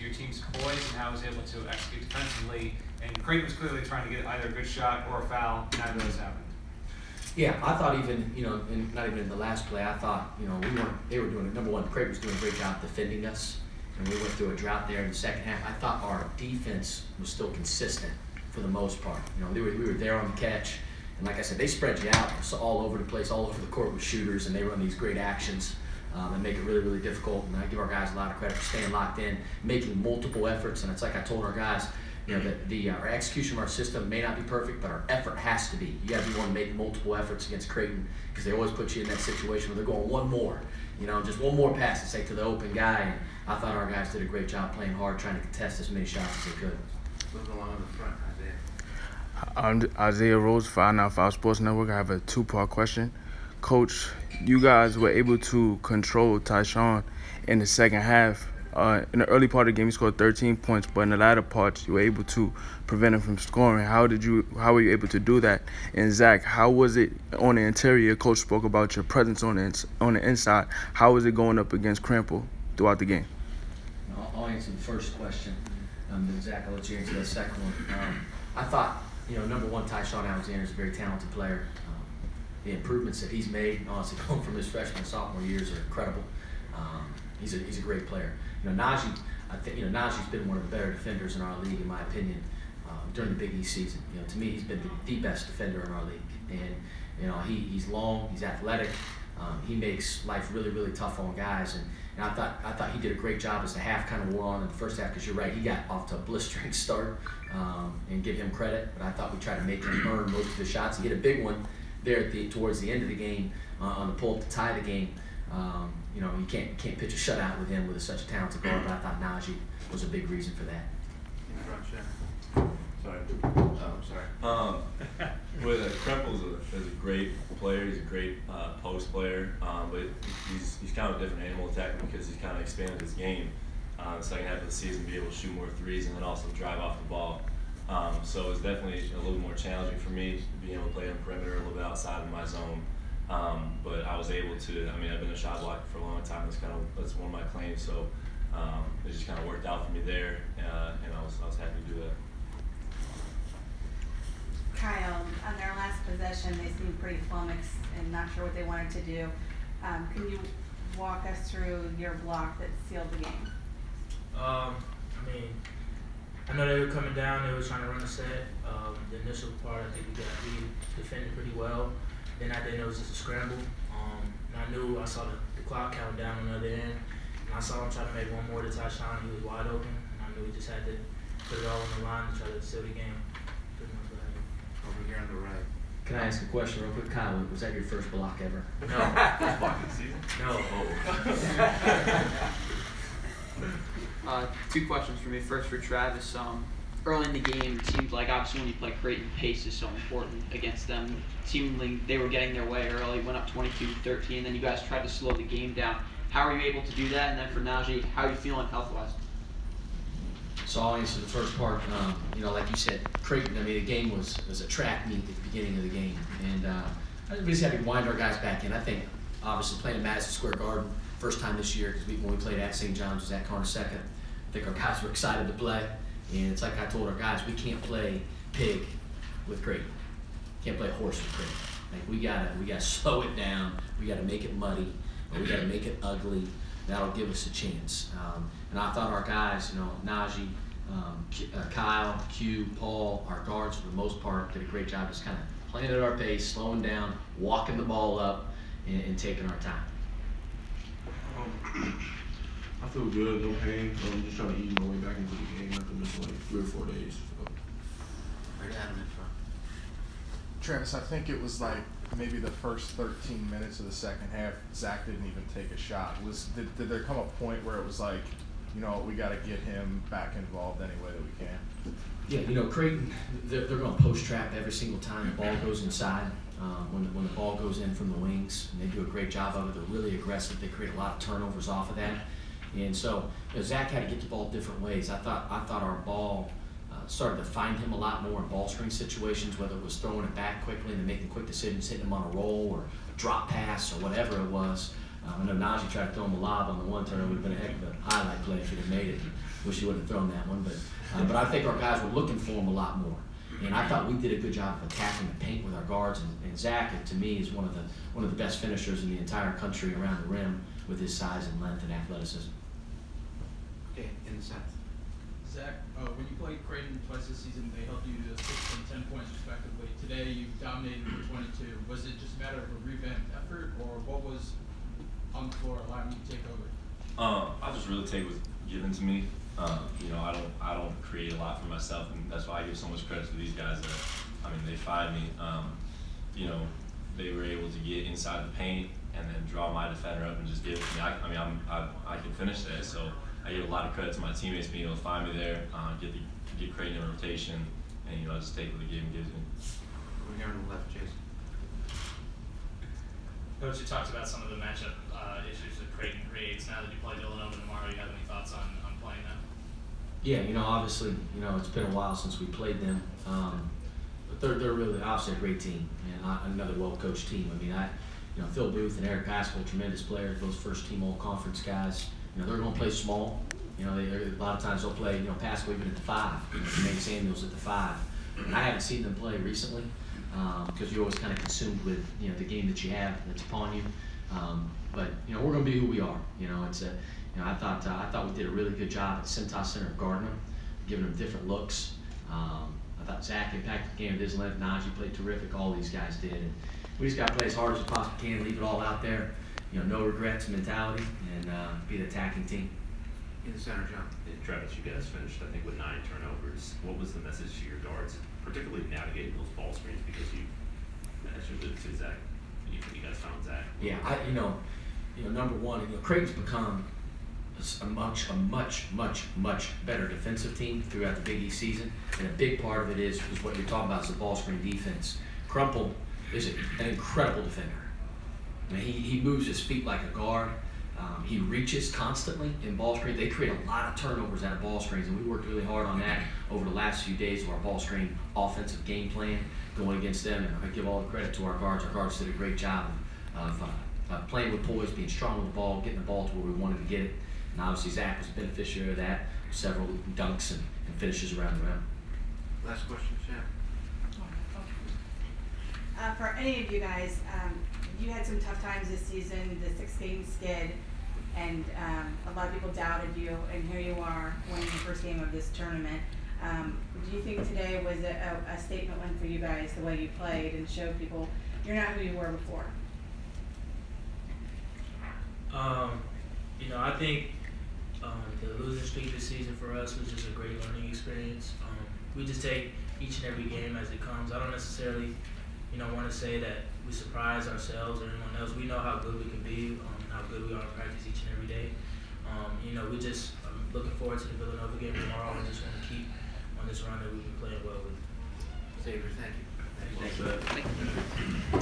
your team's poise and how it was able to execute defensively. And Creighton was clearly trying to get either a good shot or a foul. Neither of those happened. Yeah, I thought even, not even in the last play, I thought, they were doing it. Number one, Creighton was doing a great job defending us, and we went through a drought there in the second half. I thought our defense was still consistent for the most part. We were there on the catch, and like I said, they spread you out all over the place, all over the court with shooters, and they run these great actions and make it really, really difficult. And I give our guys a lot of credit for staying locked in, making multiple efforts, and it's like I told our guys, our execution of our system may not be perfect, but our effort has to be. You got to be willing to make multiple efforts against Creighton because they always put you in that situation where they're going one more, just one more pass to say to the open guy. And I thought our guys did a great job playing hard, trying to contest as many shots as they could. Moving along in the front, Isaiah. I'm Isaiah Rose for i95 Sports Network. I have a two-part question. Coach, you guys were able to control Tyshawn in the second half. In the early part of the game, he scored 13 points, but in the latter parts, you were able to prevent him from scoring. How were you able to do that? And Zach, how was it on the interior? Coach spoke about your presence on the inside. How was it going up against Crample throughout the game? I'll answer the first question. Then Zach, I'll let you answer the second one. I thought, number one, Tyshawn Alexander is a very talented player. The improvements that he's made, honestly, going from his freshman and sophomore years are incredible. He's a great player. Najee, I think Najee's been one of the better defenders in our league, in my opinion, during the Big East season. To me, he's been the best defender in our league, and he's long, he's athletic. He makes life really, really tough on guys, and I thought he did a great job as the half kind of wore on in the first half. Because you're right, he got off to a blistering start, and give him credit. But I thought we tried to make him earn most of the shots. He hit a big one there towards the end of the game on the pull-up to tie the game. You can't pitch a shutout with him with such a talented guard, but I thought Najee was a big reason for that. Sorry. Krempel's is a great player. He's a great post player, but he's kind of a different animal attacking because he's kind of expanded his game. The second half of the season, be able to shoot more threes and then also drive off the ball. So it's definitely a little more challenging for me being able to play on the perimeter a little bit outside of my zone. But I was able to. I've been a shot blocker for a long time. That's one of my claims. So it just kind of worked out for me there, and I was happy to do that. Kyle, on their last possession, they seemed pretty flummoxed and not sure what they wanted to do. Can you walk us through your block that sealed the game? I know they were coming down. They were trying to run a set. The initial part, I think we defended pretty well. Then I didn't know it was just a scramble. And I saw the clock count down on the other end. And I saw him try to make one more to Tyshawn. He was wide open. And I knew we just had to put it all on the line to try to seal the game. Pretty much what happened. Over here on the right. Can I ask a question real quick? Kyle, was that your first block ever? No. First block of the season? No. Two questions for me. First for Travis. Early in the game, it seemed like obviously when you play Creighton, pace is so important against them. Seemingly they were getting their way early, went up 22-13, then you guys tried to slow the game down. How are you able to do that? And then for Najee, how are you feeling health-wise? So I'll answer the first part. Like you said, Creighton, the game was a track meet at the beginning of the game. And we just had to wind our guys back in. I think, obviously, playing at Madison Square Garden, first time this year, because when we played at St. John's was at Carnesecca. I think our guys were excited to play. And it's like I told our guys, we can't play pig with Creighton. Can't play horse with Creighton. Like we gotta slow it down. We gotta make it muddy. But we gotta make it ugly. That'll give us a chance. And I thought our guys, Najee, Kyle, Q, Paul, our guards for the most part did a great job just kind of playing at our pace, slowing down, walking the ball up, and taking our time. I feel good, no pain. I'm just trying to ease my way back into the game after missing like 3 or 4 days. So. Right at him in front. Travis, I think it was like maybe the first 13 minutes of the second half, Zach didn't even take a shot. Did there come a point where it was like, we got to get him back involved any way that we can? Yeah, Creighton, they're going to post trap every single time the ball goes inside. When the ball goes in from the wings, and they do a great job of it. They're really aggressive. They create a lot of turnovers off of that. And so Zach had to get the ball different ways. I thought our ball started to find him a lot more in ball screen situations, whether it was throwing it back quickly and then making quick decisions, hitting him on a roll or a drop pass or whatever it was. I know Najee tried to throw him a lob on the one turn. It would have been a heck of a highlight play if he'd have made it. Wish he wouldn't have thrown that one, but I think our guys were looking for him a lot more. And I thought we did a good job of attacking the paint with our guards. And Zach, to me, is one of the best finishers in the entire country around the rim with his size and length and athleticism. Okay, in the south. Zach, when you played Creighton twice this season, they held you to 6 and 10 points respectively. Today, you dominated for 22. Was it just a matter of a revamped effort, or what was on the floor allowing you to take over? I just really take what's given to me. You know, I don't create a lot for myself, and that's why I give so much credit to these guys that, I mean, they find me. You know, they were able to get inside the paint and then draw my defender up and just give it to me. I can finish that, so I give a lot of credit to my teammates being able to find me there, get Creighton in rotation, and you know, just take what the game gives me. Over here on the left, Jason. Coach, you talked about some of the matchup issues that Creighton creates. Now that you play Villanova tomorrow, you have any thoughts on playing them? Yeah, you know, obviously, you know, it's been a while since we played them, but they're really obviously a great team and another well-coached team. I mean, you know, Phil Booth and Eric Pascal, tremendous players, those first-team all-conference guys. You know, they're going to play small. You know, a lot of times they'll play, you know, Pascal even at the 5, you know, Jermaine Samuels at the 5. And I haven't seen them play recently because you're always kind of consumed with, you know, the game that you have that's upon you. But you know, we're going to be who we are. You know, it's you know, I thought we did a really good job at Cintas Center of guarding them, giving them different looks. I thought Zach impacted the game with his length. Najee played terrific. All these guys did, and we just got to play as hard as we possibly can, leave it all out there. You know, no regrets mentality, and be the attacking team. In the center, John. Travis, you guys finished, I think, with 9 turnovers. What was the message to your guards, particularly navigating those ball screens? Because you, as you alluded to, Zach, you guys found Zach. Yeah, you know, number one, you know, Creighton's become a much better defensive team throughout the Big East season, and a big part of it is what you're talking about is the ball screen defense. Crumple is an incredible defender. I mean, he moves his feet like a guard. He reaches constantly in ball screen. They create a lot of turnovers out of ball screens, and we worked really hard on that over the last few days of our ball screen offensive game plan going against them. And I give all the credit to our guards. Our guards did a great job of playing with poise, being strong with the ball, getting the ball to where we wanted to get it. And obviously Zach was a beneficiary of that. Several dunks and finishes around the rim. Last question, Sam. For any of you guys, you had some tough times this season, the 6-game skid, and a lot of people doubted you, and here you are winning the first game of this tournament. Do you think today was a statement win for you guys, the way you played, and showed people you're not who you were before? You know, I think the losing streak this season for us was just a great learning experience. We just take each and every game as it comes. I don't necessarily, you know, want to say that we surprise ourselves or anyone else. We know how good we can be, and how good we are in practice each and every day. You know, we just looking forward to the Villanova game tomorrow, and just want to keep on this run that we've been playing well with. Xavier, thank you. Thank you.